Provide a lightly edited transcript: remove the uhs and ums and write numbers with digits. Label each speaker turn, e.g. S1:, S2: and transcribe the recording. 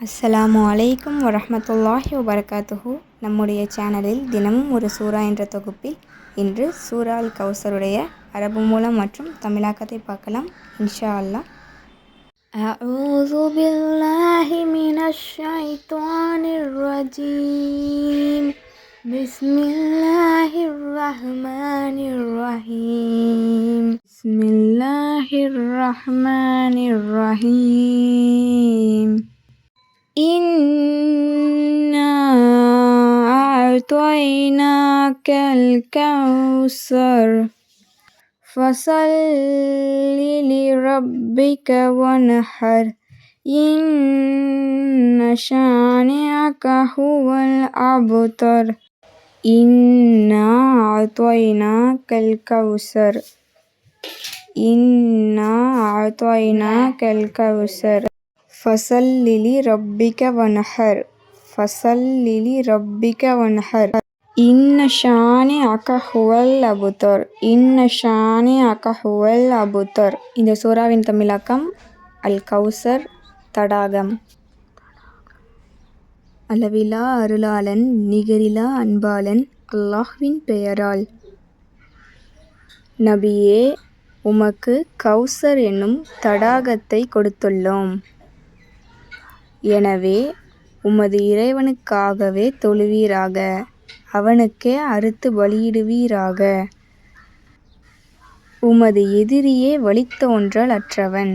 S1: அஸ்ஸலாமு அலைக்கும் வரஹ்மத்துல்லாஹி வபரகாத்துஹு. நம்முடைய சேனலில் தினமும் ஒரு சூரா என்ற தொகுப்பில் இன்று சூரா அல் கௌசருடைய அரபு மூலம் மற்றும் தமிழாக்கத்தை பார்க்கலாம் இன்ஷா அல்லாஹ். அஊது பில்லாஹி மினஷ் ஷைத்தானிர் ரஜீம். பிஸ்மில்லாஹிர் ரஹ்மானிர் ரஹீம். பிஸ்மில்லாஹிர் ரஹ்மானிர் ரஹீம். إنا أعطيناك الكوثر فصل لربك وانحر إن شانئك هو الأبتر. إنا أعطيناك الكوثر. إنا أعطيناك الكوثر ஃபஸல்லி ரப்பிக வன்ஹர். ஃபஸல்லி ரப்பிக வன்ஹர். இன்ன ஷானிஅக ஹுவல் அபுதர். இன்ன ஷானிஅக ஹுவல் அபுதர். இந்த சூறாவின் தமிழாக்கம் அல் கௌசர், தடாகம். அளவிலா அருளாளன் நிகரிலா அன்பாளன் அல்லாஹ்வின் பெயரால். நபியே, உமக்கு கௌசர் என்னும் தடாகத்தை கொடுத்துள்ளோம். எனவே உமது இறைவனுக்காகவே தொழுவீராக, அவனுக்கே அறுத்து பலியிடுவீராக. உமது எதிரியே வழித்தோன்றல் அற்றவன்.